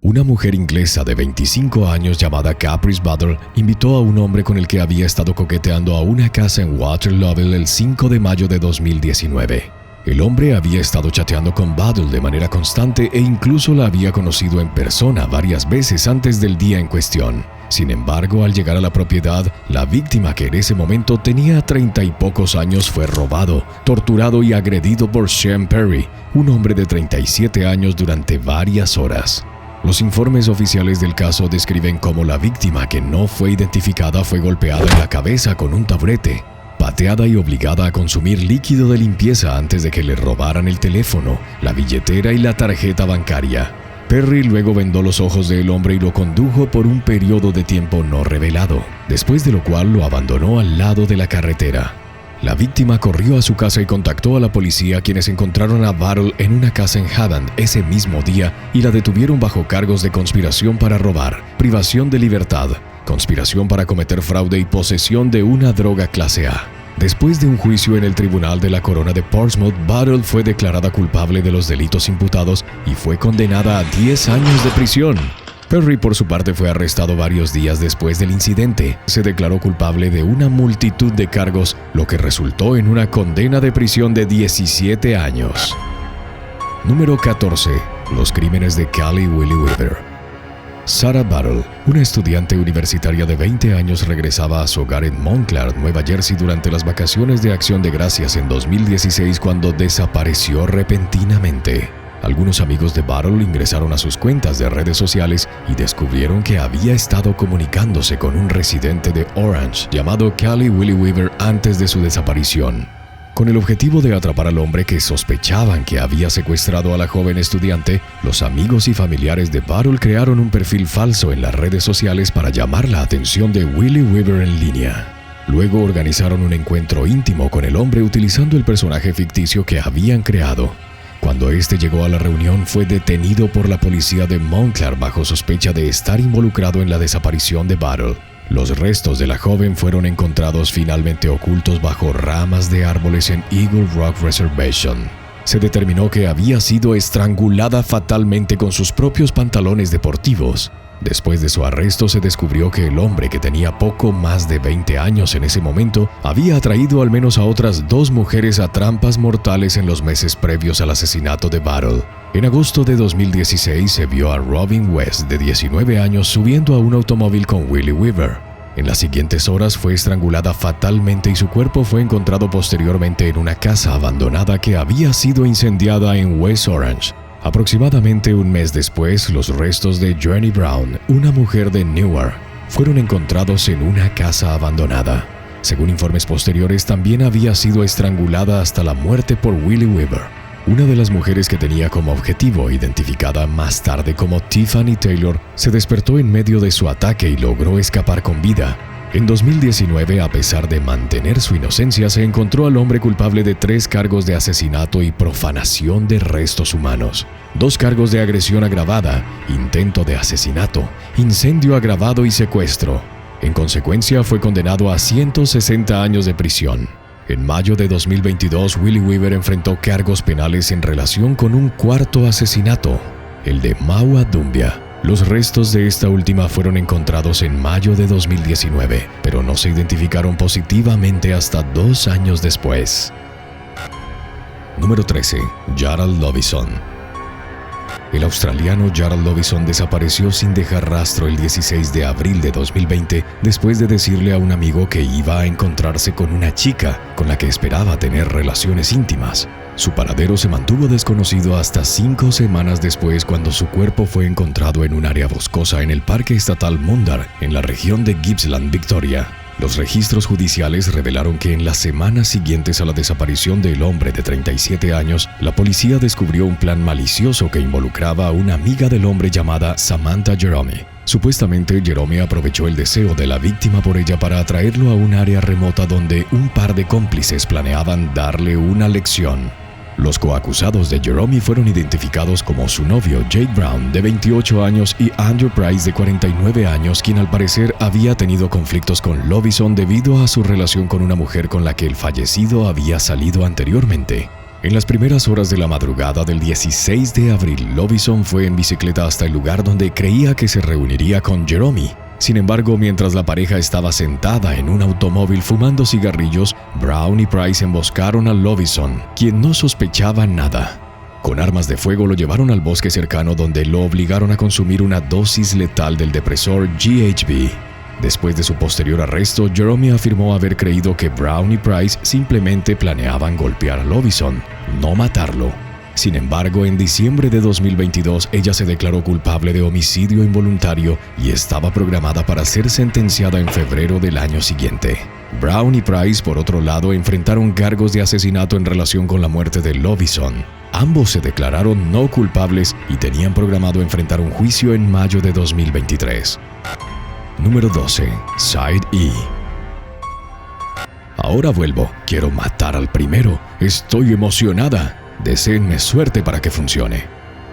Una mujer inglesa de 25 años llamada Caprice Battle invitó a un hombre con el que había estado coqueteando a una casa en Water Lovell el 5 de mayo de 2019. El hombre había estado chateando con Battle de manera constante e incluso la había conocido en persona varias veces antes del día en cuestión. Sin embargo, al llegar a la propiedad, la víctima, que en ese momento tenía 30 y pocos años, fue robado, torturado y agredido por Sean Perry, un hombre de 37 años, durante varias horas. Los informes oficiales del caso describen cómo la víctima, que no fue identificada, fue golpeada en la cabeza con un taburete, pateada y obligada a consumir líquido de limpieza antes de que le robaran el teléfono, la billetera y la tarjeta bancaria. Perry luego vendó los ojos del hombre y lo condujo por un periodo de tiempo no revelado, después de lo cual lo abandonó al lado de la carretera. La víctima corrió a su casa y contactó a la policía, quienes encontraron a Battle en una casa en Haddam ese mismo día y la detuvieron bajo cargos de conspiración para robar, privación de libertad, conspiración para cometer fraude y posesión de una droga clase A. Después de un juicio en el Tribunal de la Corona de Portsmouth, Battle fue declarada culpable de los delitos imputados y fue condenada a 10 años de prisión. Perry, por su parte, fue arrestado varios días después del incidente. Se declaró culpable de una multitud de cargos, lo que resultó en una condena de prisión de 17 años. Número 14. Los crímenes de Cali Willie Weaver. Sarah Battle, una estudiante universitaria de 20 años, regresaba a su hogar en Montclair, Nueva Jersey, durante las vacaciones de Acción de Gracias en 2016 cuando desapareció repentinamente. Algunos amigos de Battle ingresaron a sus cuentas de redes sociales y descubrieron que había estado comunicándose con un residente de Orange llamado Cali Willie Weaver antes de su desaparición. Con el objetivo de atrapar al hombre que sospechaban que había secuestrado a la joven estudiante, los amigos y familiares de Battle crearon un perfil falso en las redes sociales para llamar la atención de Willie Weaver en línea. Luego organizaron un encuentro íntimo con el hombre utilizando el personaje ficticio que habían creado. Cuando este llegó a la reunión, fue detenido por la policía de Montclair bajo sospecha de estar involucrado en la desaparición de Battle. Los restos de la joven fueron encontrados finalmente ocultos bajo ramas de árboles en Eagle Rock Reservation. Se determinó que había sido estrangulada fatalmente con sus propios pantalones deportivos. Después de su arresto, se descubrió que el hombre, que tenía poco más de 20 años en ese momento, había atraído al menos a otras 2 mujeres a trampas mortales en los meses previos al asesinato de Battle. En agosto de 2016 se vio a Robin West, de 19 años, subiendo a un automóvil con Willie Weaver. En las siguientes horas fue estrangulada fatalmente y su cuerpo fue encontrado posteriormente en una casa abandonada que había sido incendiada en West Orange. Aproximadamente un mes después, los restos de Journey Brown, una mujer de Newark, fueron encontrados en una casa abandonada. Según informes posteriores, también había sido estrangulada hasta la muerte por Willie Weaver. Una de las mujeres que tenía como objetivo, identificada más tarde como Tiffany Taylor, se despertó en medio de su ataque y logró escapar con vida. En 2019, a pesar de mantener su inocencia, se encontró al hombre culpable de 3 cargos de asesinato y profanación de restos humanos, 2 cargos de agresión agravada, intento de asesinato, incendio agravado y secuestro. En consecuencia, fue condenado a 160 años de prisión. En mayo de 2022, Willie Weaver enfrentó cargos penales en relación con un 4º asesinato, el de Maua Doumbia. Los restos de esta última fueron encontrados en mayo de 2019, pero no se identificaron positivamente hasta 2 años después. Número 13. Gerald Lovison. El australiano Gerald Lovison desapareció sin dejar rastro el 16 de abril de 2020 después de decirle a un amigo que iba a encontrarse con una chica con la que esperaba tener relaciones íntimas. Su paradero se mantuvo desconocido hasta 5 semanas después, cuando su cuerpo fue encontrado en un área boscosa en el Parque Estatal Mundar, en la región de Gippsland, Victoria. Los registros judiciales revelaron que en las semanas siguientes a la desaparición del hombre de 37 años, la policía descubrió un plan malicioso que involucraba a una amiga del hombre llamada Samantha Jerome. Supuestamente, Jerome aprovechó el deseo de la víctima por ella para atraerlo a un área remota donde un par de cómplices planeaban darle una lección. Los coacusados de Jerome fueron identificados como su novio Jake Brown, de 28 años, y Andrew Price, de 49 años, quien al parecer había tenido conflictos con Lovison debido a su relación con una mujer con la que el fallecido había salido anteriormente. En las primeras horas de la madrugada del 16 de abril, Lovison fue en bicicleta hasta el lugar donde creía que se reuniría con Jerome. Sin embargo, mientras la pareja estaba sentada en un automóvil fumando cigarrillos, Brown y Price emboscaron a Lovison, quien no sospechaba nada. Con armas de fuego lo llevaron al bosque cercano donde lo obligaron a consumir una dosis letal del depresor GHB. Después de su posterior arresto, Jerome afirmó haber creído que Brown y Price simplemente planeaban golpear a Lovison, no matarlo. Sin embargo, en diciembre de 2022, ella se declaró culpable de homicidio involuntario y estaba programada para ser sentenciada en febrero del año siguiente. Brown y Price, por otro lado, enfrentaron cargos de asesinato en relación con la muerte de Lovison. Ambos se declararon no culpables y tenían programado enfrentar un juicio en mayo de 2023. Número 12. Side E. Ahora vuelvo. Quiero matar al primero. Estoy emocionada. Deséenme suerte para que funcione.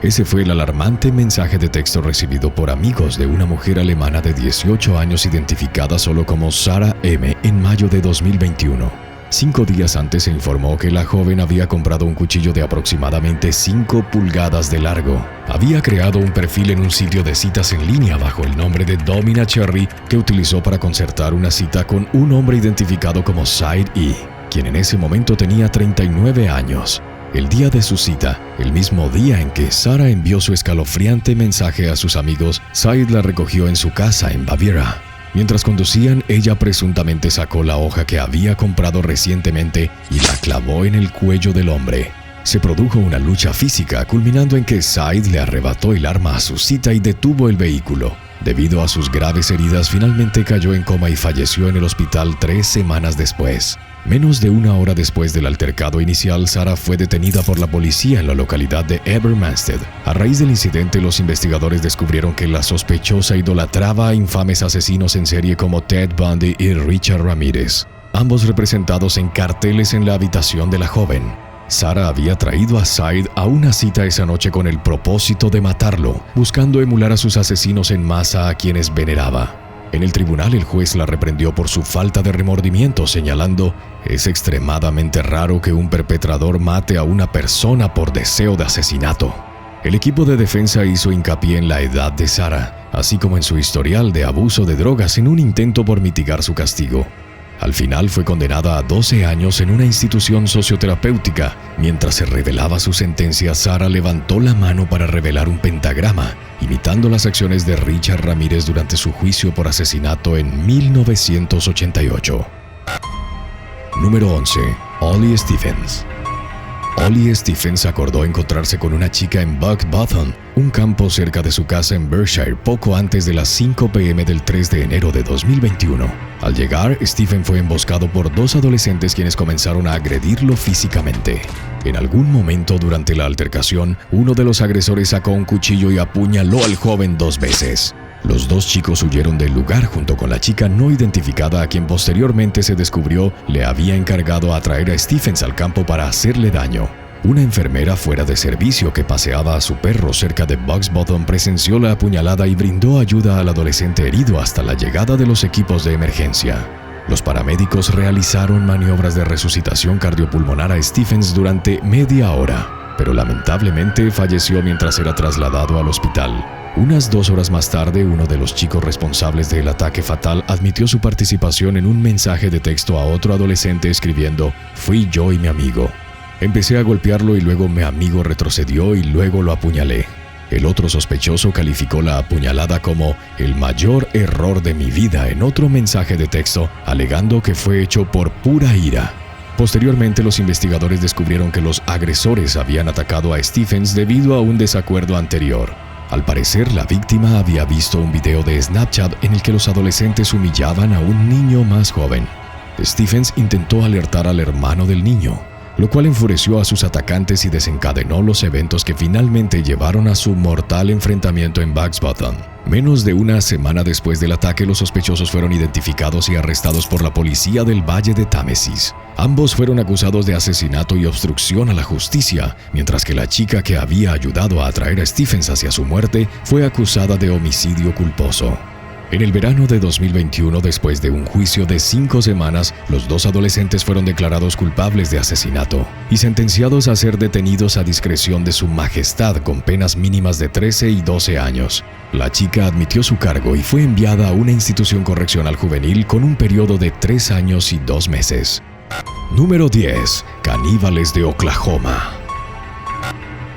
Ese fue el alarmante mensaje de texto recibido por amigos de una mujer alemana de 18 años identificada solo como Sarah M. en mayo de 2021. 5 días antes se informó que la joven había comprado un cuchillo de aproximadamente 5 pulgadas de largo. Había creado un perfil en un sitio de citas en línea bajo el nombre de Domina Cherry que utilizó para concertar una cita con un hombre identificado como Side E, quien en ese momento tenía 39 años. El día de su cita, el mismo día en que Sarah envió su escalofriante mensaje a sus amigos, Side la recogió en su casa en Baviera. Mientras conducían, ella presuntamente sacó la hoja que había comprado recientemente y la clavó en el cuello del hombre. Se produjo una lucha física, culminando en que Side le arrebató el arma a su cita y detuvo el vehículo. Debido a sus graves heridas, finalmente cayó en coma y falleció en el hospital 3 semanas después. Menos de una hora después del altercado inicial, Sarah fue detenida por la policía en la localidad de Ebermansted. A raíz del incidente, los investigadores descubrieron que la sospechosa idolatraba a infames asesinos en serie como Ted Bundy y Richard Ramírez, ambos representados en carteles en la habitación de la joven. Sarah había traído a Side a una cita esa noche con el propósito de matarlo, buscando emular a sus asesinos en masa a quienes veneraba. En el tribunal, el juez la reprendió por su falta de remordimiento, señalando: «Es extremadamente raro que un perpetrador mate a una persona por deseo de asesinato». El equipo de defensa hizo hincapié en la edad de Sarah, así como en su historial de abuso de drogas en un intento por mitigar su castigo. Al final fue condenada a 12 años en una institución socioterapéutica. Mientras se revelaba su sentencia, Sarah levantó la mano para revelar un pentagrama, imitando las acciones de Richard Ramírez durante su juicio por asesinato en 1988. Número 11. Ollie Stephens. Ollie Stephens acordó encontrarse con una chica en Buck Bottom, un campo cerca de su casa en Berkshire, poco antes de las 5 p.m. del 3 de enero de 2021. Al llegar, Stephen fue emboscado por 2 adolescentes quienes comenzaron a agredirlo físicamente. En algún momento durante la altercación, uno de los agresores sacó un cuchillo y apuñaló al joven 2 veces. Los 2 chicos huyeron del lugar junto con la chica no identificada, a quien posteriormente se descubrió le había encargado atraer a Stephens al campo para hacerle daño. Una enfermera fuera de servicio que paseaba a su perro cerca de Bucks Bottom presenció la apuñalada y brindó ayuda al adolescente herido hasta la llegada de los equipos de emergencia. Los paramédicos realizaron maniobras de resucitación cardiopulmonar a Stephens durante media hora, pero lamentablemente falleció mientras era trasladado al hospital. Unas 2 horas más tarde, uno de los chicos responsables del ataque fatal admitió su participación en un mensaje de texto a otro adolescente escribiendo: «Fui yo y mi amigo. Empecé a golpearlo y luego mi amigo retrocedió y luego lo apuñalé». El otro sospechoso calificó la apuñalada como el mayor error de mi vida en otro mensaje de texto, alegando que fue hecho por pura ira. Posteriormente, los investigadores descubrieron que los agresores habían atacado a Stephens debido a un desacuerdo anterior. Al parecer, la víctima había visto un video de Snapchat en el que los adolescentes humillaban a un niño más joven. Stephens intentó alertar al hermano del niño, lo cual enfureció a sus atacantes y desencadenó los eventos que finalmente llevaron a su mortal enfrentamiento en Bucks Bottom. Menos de una semana después del ataque, los sospechosos fueron identificados y arrestados por la policía del Valle de Támesis. Ambos fueron acusados de asesinato y obstrucción a la justicia, mientras que la chica que había ayudado a atraer a Stephens hacia su muerte fue acusada de homicidio culposo. En el verano de 2021, después de un juicio de 5 semanas, los 2 adolescentes fueron declarados culpables de asesinato y sentenciados a ser detenidos a discreción de su majestad con penas mínimas de 13 y 12 años. La chica admitió su cargo y fue enviada a una institución correccional juvenil con un periodo de 3 años y 2 meses. Número 10. Caníbales de Oklahoma.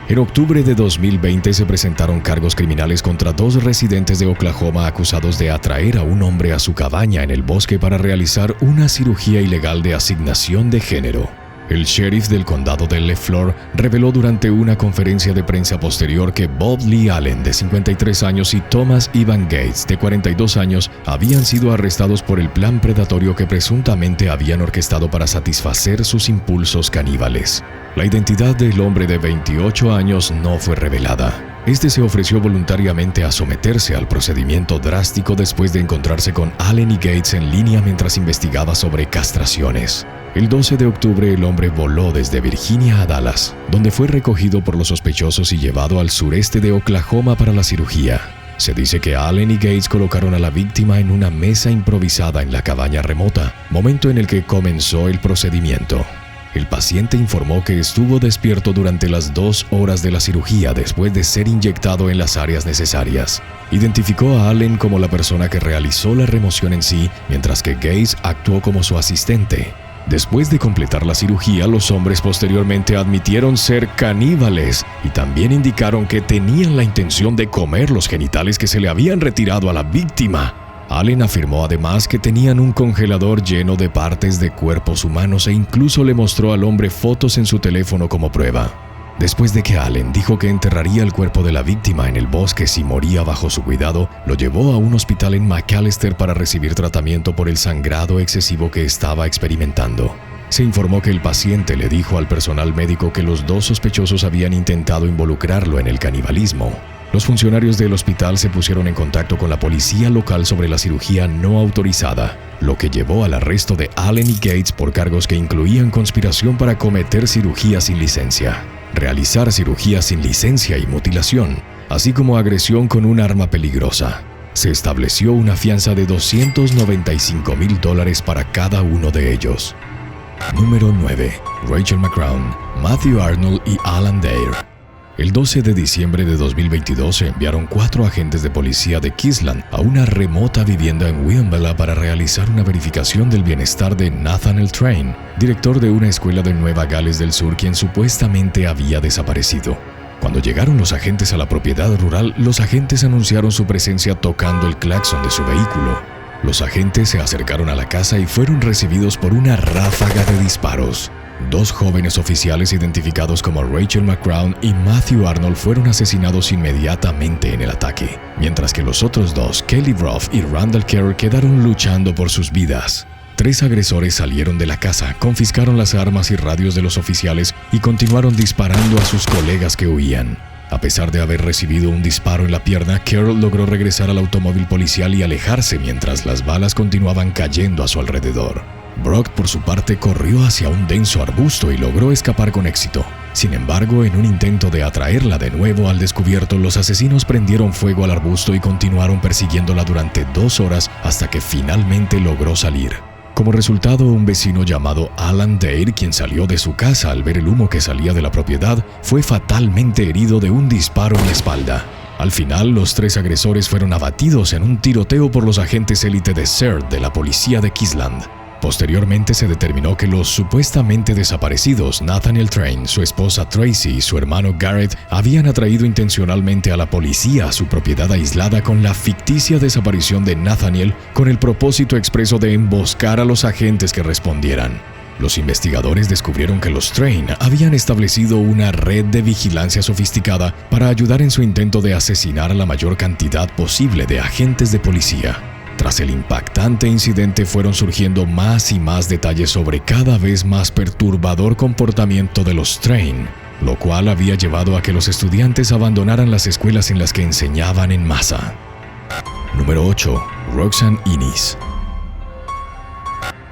En octubre de 2020 se presentaron cargos criminales contra 2 residentes de Oklahoma acusados de atraer a un hombre a su cabaña en el bosque para realizar una cirugía ilegal de asignación de género. El sheriff del condado de LeFlore reveló durante una conferencia de prensa posterior que Bob Lee Allen, de 53 años, y Thomas Evan Gates, de 42 años, habían sido arrestados por el plan predatorio que presuntamente habían orquestado para satisfacer sus impulsos caníbales. La identidad del hombre de 28 años no fue revelada. Este se ofreció voluntariamente a someterse al procedimiento drástico después de encontrarse con Allen y Gates en línea mientras investigaba sobre castraciones. El 12 de octubre el hombre voló desde Virginia a Dallas, donde fue recogido por los sospechosos y llevado al sureste de Oklahoma para la cirugía. Se dice que Allen y Gates colocaron a la víctima en una mesa improvisada en la cabaña remota, momento en el que comenzó el procedimiento. El paciente informó que estuvo despierto durante las 2 horas de la cirugía después de ser inyectado en las áreas necesarias. Identificó a Allen como la persona que realizó la remoción en sí, mientras que Gates actuó como su asistente. Después de completar la cirugía, los hombres posteriormente admitieron ser caníbales y también indicaron que tenían la intención de comer los genitales que se le habían retirado a la víctima. Allen afirmó además que tenían un congelador lleno de partes de cuerpos humanos e incluso le mostró al hombre fotos en su teléfono como prueba. Después de que Allen dijo que enterraría el cuerpo de la víctima en el bosque si moría bajo su cuidado, lo llevó a un hospital en McAlester para recibir tratamiento por el sangrado excesivo que estaba experimentando. Se informó que el paciente le dijo al personal médico que los 2 sospechosos habían intentado involucrarlo en el canibalismo. Los funcionarios del hospital se pusieron en contacto con la policía local sobre la cirugía no autorizada, lo que llevó al arresto de Allen y Gates por cargos que incluían conspiración para cometer cirugía sin licencia, realizar cirugía sin licencia y mutilación, así como agresión con un arma peligrosa. Se estableció una fianza de $295,000 para cada uno de ellos. Número 9. Rachel McCrown, Matthew Arnold y Alan Dare. El 12 de diciembre de 2022 se enviaron 4 agentes de policía de Kingsland a una remota vivienda en Wilmington para realizar una verificación del bienestar de Nathaniel Train, director de una escuela de Nueva Gales del Sur, quien supuestamente había desaparecido. Cuando llegaron los agentes a la propiedad rural, los agentes anunciaron su presencia tocando el claxon de su vehículo. Los agentes se acercaron a la casa y fueron recibidos por una ráfaga de disparos. 2 jóvenes oficiales identificados como Rachel McCrown y Matthew Arnold fueron asesinados inmediatamente en el ataque, mientras que los otros 2, Kelly Ruff y Randall Kerr, quedaron luchando por sus vidas. 3 agresores salieron de la casa, confiscaron las armas y radios de los oficiales y continuaron disparando a sus colegas que huían. A pesar de haber recibido un disparo en la pierna, Kerr logró regresar al automóvil policial y alejarse mientras las balas continuaban cayendo a su alrededor. Brock, por su parte, corrió hacia un denso arbusto y logró escapar con éxito. Sin embargo, en un intento de atraerla de nuevo al descubierto, los asesinos prendieron fuego al arbusto y continuaron persiguiéndola durante 2 horas hasta que finalmente logró salir. Como resultado, un vecino llamado Alan Dare, quien salió de su casa al ver el humo que salía de la propiedad, fue fatalmente herido de un disparo en la espalda. Al final, los 3 agresores fueron abatidos en un tiroteo por los agentes élite de CERT de la policía de Kingsland. Posteriormente se determinó que los supuestamente desaparecidos Nathaniel Train, su esposa Tracy y su hermano Garrett habían atraído intencionalmente a la policía a su propiedad aislada con la ficticia desaparición de Nathaniel, con el propósito expreso de emboscar a los agentes que respondieran. Los investigadores descubrieron que los Train habían establecido una red de vigilancia sofisticada para ayudar en su intento de asesinar a la mayor cantidad posible de agentes de policía. Tras el impactante incidente fueron surgiendo más y más detalles sobre cada vez más perturbador comportamiento de los Train, lo cual había llevado a que los estudiantes abandonaran las escuelas en las que enseñaban en masa. Número 8. Roxanne Innis.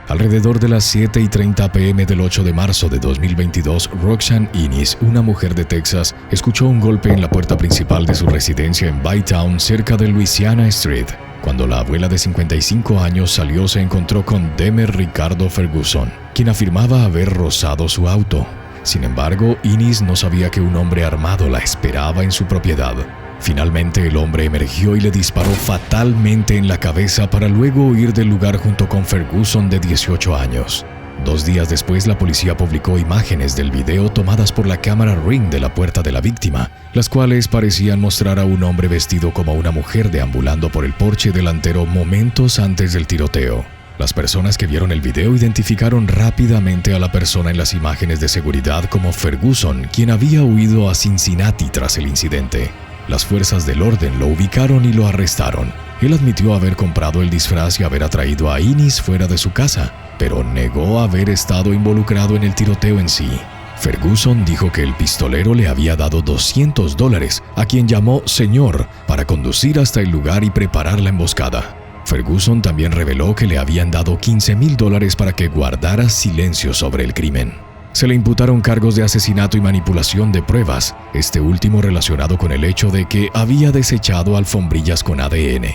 Alrededor de las 7:30 p.m. del 8 de marzo de 2022, Roxanne Innis, una mujer de Texas, escuchó un golpe en la puerta principal de su residencia en Bytown, cerca de Louisiana Street. Cuando la abuela de 55 años salió, se encontró con Demer Ricardo Ferguson, quien afirmaba haber rozado su auto. Sin embargo, Innis no sabía que un hombre armado la esperaba en su propiedad. Finalmente, el hombre emergió y le disparó fatalmente en la cabeza para luego huir del lugar junto con Ferguson, de 18 años. 2 días después, la policía publicó imágenes del video tomadas por la cámara Ring de la puerta de la víctima, las cuales parecían mostrar a un hombre vestido como una mujer deambulando por el porche delantero momentos antes del tiroteo. Las personas que vieron el video identificaron rápidamente a la persona en las imágenes de seguridad como Ferguson, quien había huido a Cincinnati tras el incidente. Las fuerzas del orden lo ubicaron y lo arrestaron. Él admitió haber comprado el disfraz y haber atraído a Innis fuera de su casa, pero negó haber estado involucrado en el tiroteo en sí. Ferguson dijo que el pistolero le había dado $200, a quien llamó señor, para conducir hasta el lugar y preparar la emboscada. Ferguson también reveló que le habían dado $15,000 para que guardara silencio sobre el crimen. Se le imputaron cargos de asesinato y manipulación de pruebas, este último relacionado con el hecho de que había desechado alfombrillas con ADN.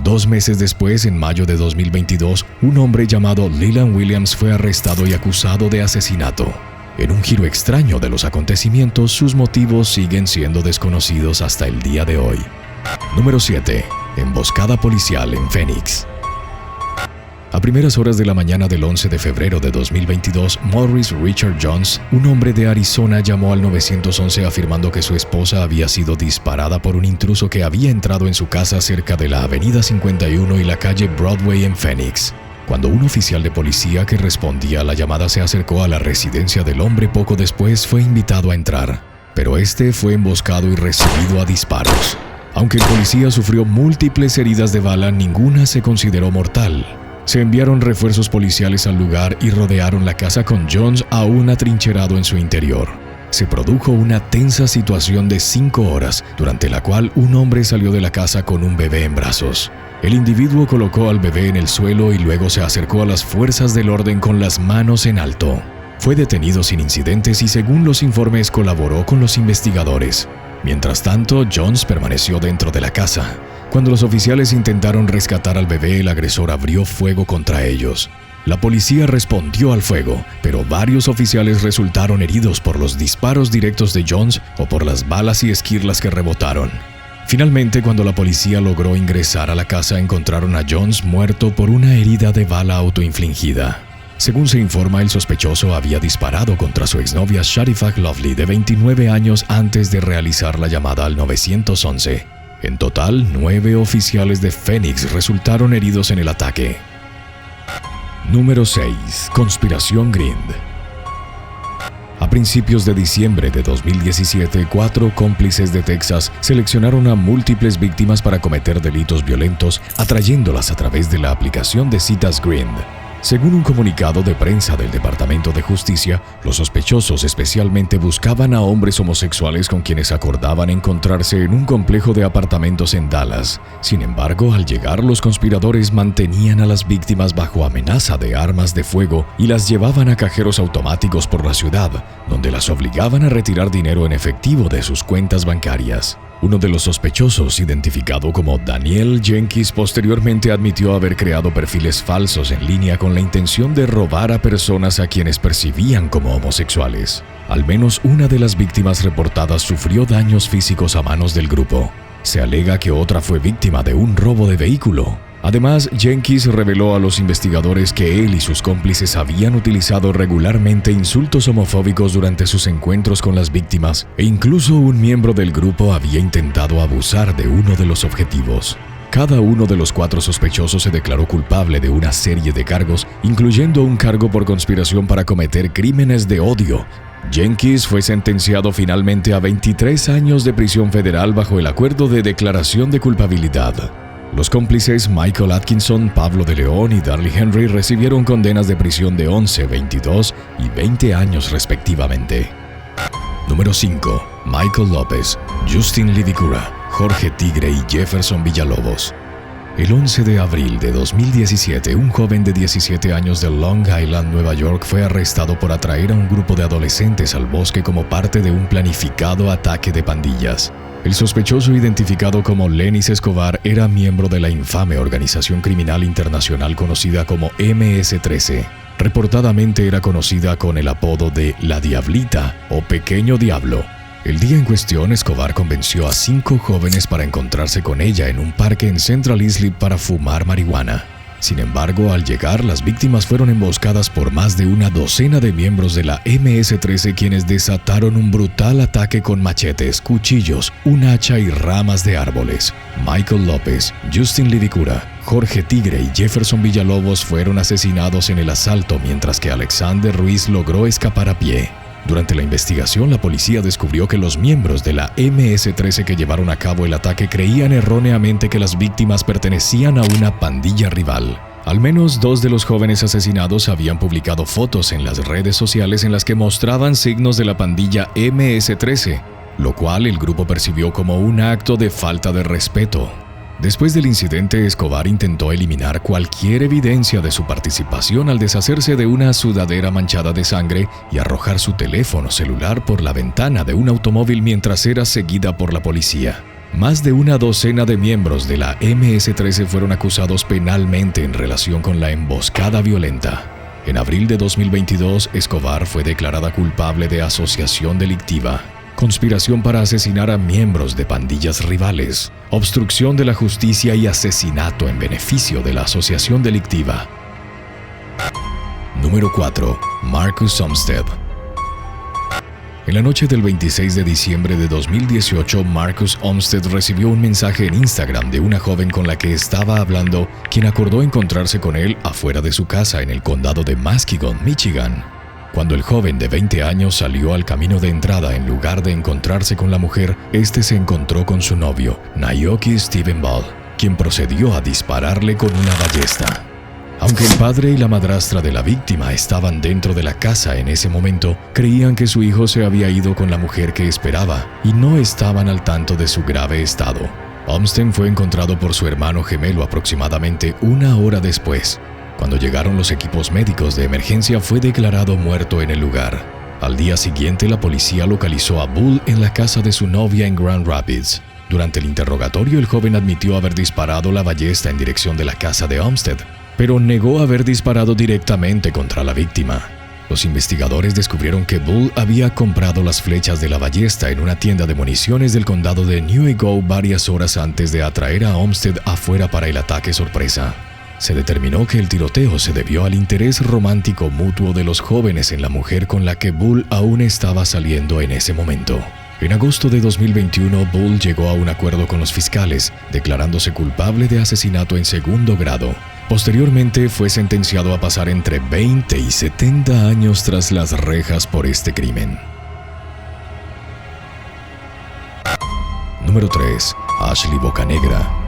2 meses después, en mayo de 2022, un hombre llamado Leland Williams fue arrestado y acusado de asesinato. En un giro extraño de los acontecimientos, sus motivos siguen siendo desconocidos hasta el día de hoy. Número 7. Emboscada policial en Phoenix. A primeras horas de la mañana del 11 de febrero de 2022, Maurice Richard Jones, un hombre de Arizona, llamó al 911 afirmando que su esposa había sido disparada por un intruso que había entrado en su casa cerca de la avenida 51 y la calle Broadway en Phoenix. Cuando un oficial de policía que respondía a la llamada se acercó a la residencia del hombre, poco después fue invitado a entrar, pero este fue emboscado y recibido a disparos. Aunque el policía sufrió múltiples heridas de bala, ninguna se consideró mortal. Se enviaron refuerzos policiales al lugar y rodearon la casa con Jones aún atrincherado en su interior. Se produjo una tensa situación de 5 horas, durante la cual un hombre salió de la casa con un bebé en brazos. El individuo colocó al bebé en el suelo y luego se acercó a las fuerzas del orden con las manos en alto. Fue detenido sin incidentes y, según los informes, colaboró con los investigadores. Mientras tanto, Jones permaneció dentro de la casa. Cuando los oficiales intentaron rescatar al bebé, el agresor abrió fuego contra ellos. La policía respondió al fuego, pero varios oficiales resultaron heridos por los disparos directos de Jones o por las balas y esquirlas que rebotaron. Finalmente, cuando la policía logró ingresar a la casa, encontraron a Jones muerto por una herida de bala autoinfligida. Según se informa, el sospechoso había disparado contra su exnovia Sharifa Lovely, de 29 años, antes de realizar la llamada al 911. En total, 9 oficiales de Phoenix resultaron heridos en el ataque. Número 6. Conspiración Grind. A principios de diciembre de 2017, 4 cómplices de Texas seleccionaron a múltiples víctimas para cometer delitos violentos, atrayéndolas a través de la aplicación de citas Grind. Según un comunicado de prensa del Departamento de Justicia, los sospechosos especialmente buscaban a hombres homosexuales con quienes acordaban encontrarse en un complejo de apartamentos en Dallas. Sin embargo, al llegar, los conspiradores mantenían a las víctimas bajo amenaza de armas de fuego y las llevaban a cajeros automáticos por la ciudad, donde las obligaban a retirar dinero en efectivo de sus cuentas bancarias. Uno de los sospechosos, identificado como Daniel Jenkins, posteriormente admitió haber creado perfiles falsos en línea con la intención de robar a personas a quienes percibían como homosexuales. Al menos una de las víctimas reportadas sufrió daños físicos a manos del grupo. Se alega que otra fue víctima de un robo de vehículo. Además, Jenkins reveló a los investigadores que él y sus cómplices habían utilizado regularmente insultos homofóbicos durante sus encuentros con las víctimas, e incluso un miembro del grupo había intentado abusar de uno de los objetivos. Cada uno de los 4 sospechosos se declaró culpable de una serie de cargos, incluyendo un cargo por conspiración para cometer crímenes de odio. Jenkins fue sentenciado finalmente a 23 años de prisión federal bajo el acuerdo de declaración de culpabilidad. Los cómplices Michael Atkinson, Pablo de León y Darlie Henry recibieron condenas de prisión de 11, 22 y 20 años respectivamente. Número 5. Michael López, Justin Lidicura, Jorge Tigre y Jefferson Villalobos. El 11 de abril de 2017, un joven de 17 años de Long Island, Nueva York, fue arrestado por atraer a un grupo de adolescentes al bosque como parte de un planificado ataque de pandillas. El sospechoso, identificado como Lenis Escobar, era miembro de la infame organización criminal internacional conocida como MS-13. Reportadamente era conocida con el apodo de La Diablita o Pequeño Diablo. El día en cuestión, Escobar convenció a 5 jóvenes para encontrarse con ella en un parque en Central Islip para fumar marihuana. Sin embargo, al llegar, las víctimas fueron emboscadas por más de una docena de miembros de la MS-13, quienes desataron un brutal ataque con machetes, cuchillos, un hacha y ramas de árboles. Michael López, Justin Livicura, Jorge Tigre y Jefferson Villalobos fueron asesinados en el asalto, mientras que Alexander Ruiz logró escapar a pie. Durante la investigación, la policía descubrió que los miembros de la MS-13 que llevaron a cabo el ataque creían erróneamente que las víctimas pertenecían a una pandilla rival. Al menos 2 de los jóvenes asesinados habían publicado fotos en las redes sociales en las que mostraban signos de la pandilla MS-13, lo cual el grupo percibió como un acto de falta de respeto. Después del incidente, Escobar intentó eliminar cualquier evidencia de su participación al deshacerse de una sudadera manchada de sangre y arrojar su teléfono celular por la ventana de un automóvil mientras era seguida por la policía. Más de una docena de miembros de la MS-13 fueron acusados penalmente en relación con la emboscada violenta. En abril de 2022, Escobar fue declarada culpable de asociación delictiva, conspiración para asesinar a miembros de pandillas rivales, obstrucción de la justicia y asesinato en beneficio de la asociación delictiva. Número 4. Marcus Olmsted. En la noche del 26 de diciembre de 2018, Marcus Olmsted recibió un mensaje en Instagram de una joven con la que estaba hablando, quien acordó encontrarse con él afuera de su casa en el condado de Muskegon, Michigan. Cuando el joven de 20 años salió al camino de entrada en lugar de encontrarse con la mujer, este se encontró con su novio, Naoki Steven Ball, quien procedió a dispararle con una ballesta. Aunque el padre y la madrastra de la víctima estaban dentro de la casa en ese momento, creían que su hijo se había ido con la mujer que esperaba y no estaban al tanto de su grave estado. Olmsted fue encontrado por su hermano gemelo aproximadamente 1 hora después. Cuando llegaron los equipos médicos de emergencia, fue declarado muerto en el lugar. Al día siguiente, la policía localizó a Bull en la casa de su novia en Grand Rapids. Durante el interrogatorio, el joven admitió haber disparado la ballesta en dirección de la casa de Olmsted, pero negó haber disparado directamente contra la víctima. Los investigadores descubrieron que Bull había comprado las flechas de la ballesta en una tienda de municiones del condado de Newaygo varias horas antes de atraer a Olmsted afuera para el ataque sorpresa. Se determinó que el tiroteo se debió al interés romántico mutuo de los jóvenes en la mujer con la que Bull aún estaba saliendo en ese momento. En agosto de 2021, Bull llegó a un acuerdo con los fiscales, declarándose culpable de asesinato en segundo grado. Posteriormente, fue sentenciado a pasar entre 20 y 70 años tras las rejas por este crimen. Número 3. Ashley Bocanegra.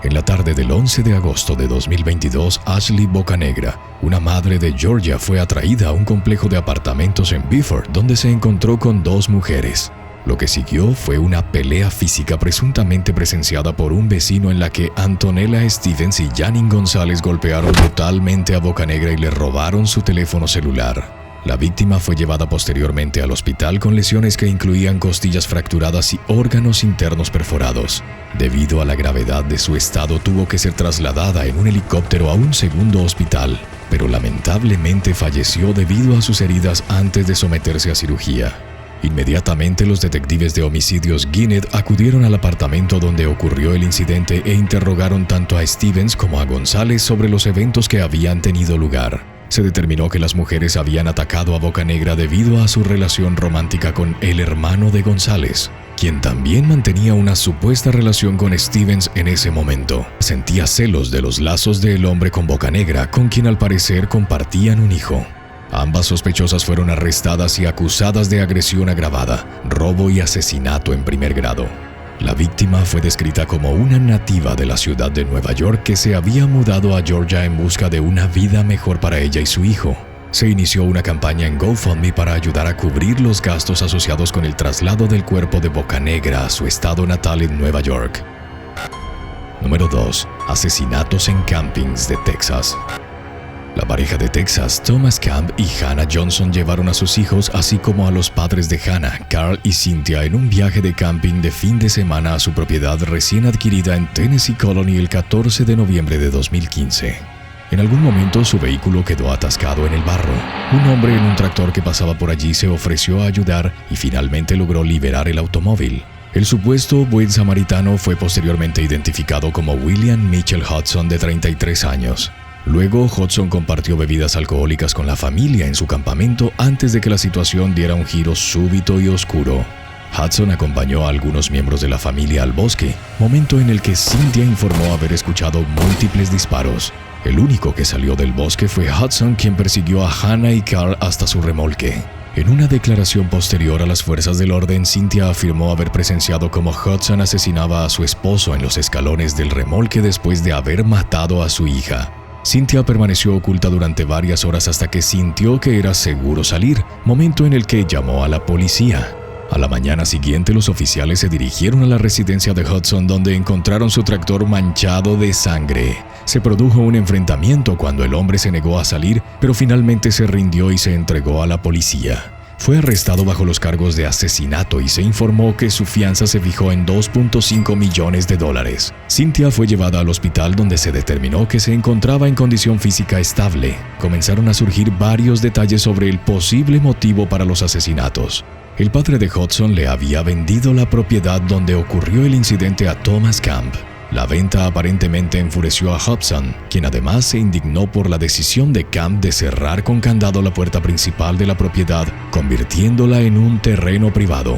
En la tarde del 11 de agosto de 2022, Ashley Bocanegra, una madre de Georgia, fue atraída a un complejo de apartamentos en Bifford, donde se encontró con 2 mujeres. Lo que siguió fue una pelea física presuntamente presenciada por un vecino en la que Antonella Stevens y Janine González golpearon brutalmente a Bocanegra y le robaron su teléfono celular. La víctima fue llevada posteriormente al hospital con lesiones que incluían costillas fracturadas y órganos internos perforados. Debido a la gravedad de su estado, tuvo que ser trasladada en un helicóptero a un segundo hospital, pero lamentablemente falleció debido a sus heridas antes de someterse a cirugía. Inmediatamente, los detectives de homicidios Gwinnett acudieron al apartamento donde ocurrió el incidente e interrogaron tanto a Stevens como a González sobre los eventos que habían tenido lugar. Se determinó que las mujeres habían atacado a Bocanegra debido a su relación romántica con el hermano de González, quien también mantenía una supuesta relación con Stevens en ese momento. Sentía celos de los lazos del hombre con Bocanegra, con quien al parecer compartían un hijo. Ambas sospechosas fueron arrestadas y acusadas de agresión agravada, robo y asesinato en primer grado. La víctima fue descrita como una nativa de la ciudad de Nueva York que se había mudado a Georgia en busca de una vida mejor para ella y su hijo. Se inició una campaña en GoFundMe para ayudar a cubrir los gastos asociados con el traslado del cuerpo de Bocanegra a su estado natal en Nueva York. Número 2. Asesinatos en campings de Texas. La pareja de Texas, Thomas Camp y Hannah Johnson, llevaron a sus hijos, así como a los padres de Hannah, Carl y Cynthia, en un viaje de camping de fin de semana a su propiedad recién adquirida en Tennessee Colony el 14 de noviembre de 2015. En algún momento su vehículo quedó atascado en el barro. Un hombre en un tractor que pasaba por allí se ofreció a ayudar y finalmente logró liberar el automóvil. El supuesto buen samaritano fue posteriormente identificado como William Mitchell Hudson, de 33 años. Luego, Hudson compartió bebidas alcohólicas con la familia en su campamento antes de que la situación diera un giro súbito y oscuro. Hudson acompañó a algunos miembros de la familia al bosque, momento en el que Cynthia informó haber escuchado múltiples disparos. El único que salió del bosque fue Hudson, quien persiguió a Hannah y Carl hasta su remolque. En una declaración posterior a las fuerzas del orden, Cynthia afirmó haber presenciado cómo Hudson asesinaba a su esposo en los escalones del remolque después de haber matado a su hija. Cynthia permaneció oculta durante varias horas hasta que sintió que era seguro salir, momento en el que llamó a la policía. A la mañana siguiente, los oficiales se dirigieron a la residencia de Hudson, donde encontraron su tractor manchado de sangre. Se produjo un enfrentamiento cuando el hombre se negó a salir, pero finalmente se rindió y se entregó a la policía. Fue arrestado bajo los cargos de asesinato y se informó que su fianza se fijó en $2.5 millones. Cynthia fue llevada al hospital, donde se determinó que se encontraba en condición física estable. Comenzaron a surgir varios detalles sobre el posible motivo para los asesinatos. El padre de Hudson le había vendido la propiedad donde ocurrió el incidente a Thomas Camp. La venta aparentemente enfureció a Hudson, quien además se indignó por la decisión de Camp de cerrar con candado la puerta principal de la propiedad, convirtiéndola en un terreno privado.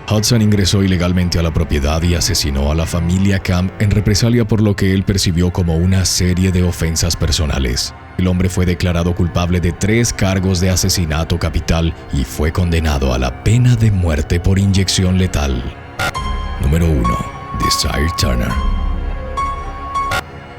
Hudson ingresó ilegalmente a la propiedad y asesinó a la familia Camp en represalia por lo que él percibió como una serie de ofensas personales. El hombre fue declarado culpable de 3 cargos de asesinato capital y fue condenado a la pena de muerte por inyección letal. Número 1. Desire Turner.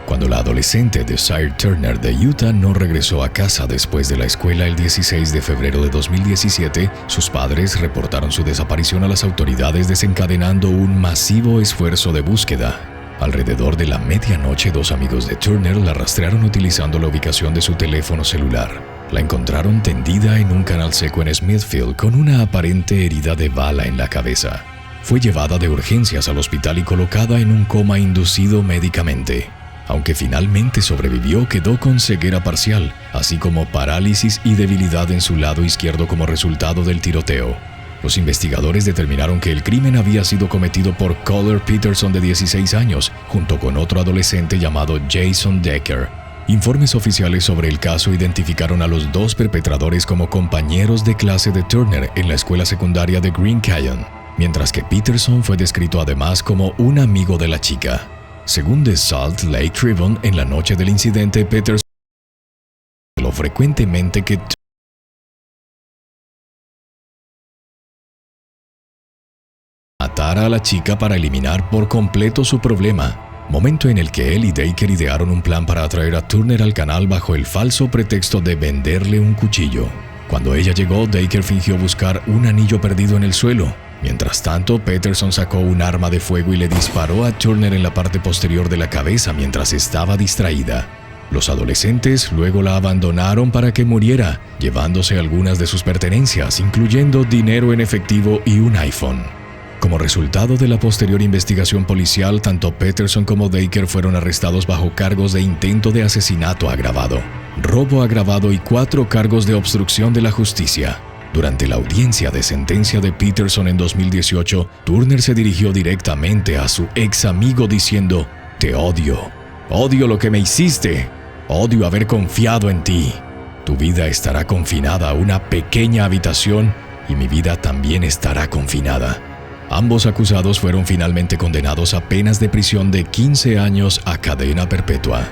Cuando la adolescente Desire Turner de Utah no regresó a casa después de la escuela el 16 de febrero de 2017, sus padres reportaron su desaparición a las autoridades, desencadenando un masivo esfuerzo de búsqueda. Alrededor de la medianoche, 2 amigos de Turner la rastrearon utilizando la ubicación de su teléfono celular. La encontraron tendida en un canal seco en Smithfield con una aparente herida de bala en la cabeza. Fue llevada de urgencias al hospital y colocada en un coma inducido médicamente. Aunque finalmente sobrevivió, quedó con ceguera parcial, así como parálisis y debilidad en su lado izquierdo como resultado del tiroteo. Los investigadores determinaron que el crimen había sido cometido por Kohler Peterson, de 16 años, junto con otro adolescente llamado Jason Decker. Informes oficiales sobre el caso identificaron a los 2 perpetradores como compañeros de clase de Turner en la escuela secundaria de Green Canyon, mientras que Peterson fue descrito además como un amigo de la chica. Según The Salt Lake Tribune, en la noche del incidente, Peterson lo frecuentemente que matara a la chica para eliminar por completo su problema, momento en el que él y Decker idearon un plan para atraer a Turner al canal bajo el falso pretexto de venderle un cuchillo. Cuando ella llegó, Decker fingió buscar un anillo perdido en el suelo. Mientras tanto, Peterson sacó un arma de fuego y le disparó a Turner en la parte posterior de la cabeza mientras estaba distraída. Los adolescentes luego la abandonaron para que muriera, llevándose algunas de sus pertenencias, incluyendo dinero en efectivo y un iPhone. Como resultado de la posterior investigación policial, tanto Peterson como Decker fueron arrestados bajo cargos de intento de asesinato agravado, robo agravado y 4 cargos de obstrucción de la justicia. Durante la audiencia de sentencia de Peterson en 2018, Turner se dirigió directamente a su ex amigo diciendo: «Te odio. Odio lo que me hiciste. Odio haber confiado en ti. Tu vida estará confinada a una pequeña habitación y mi vida también estará confinada». Ambos acusados fueron finalmente condenados a penas de prisión de 15 años a cadena perpetua.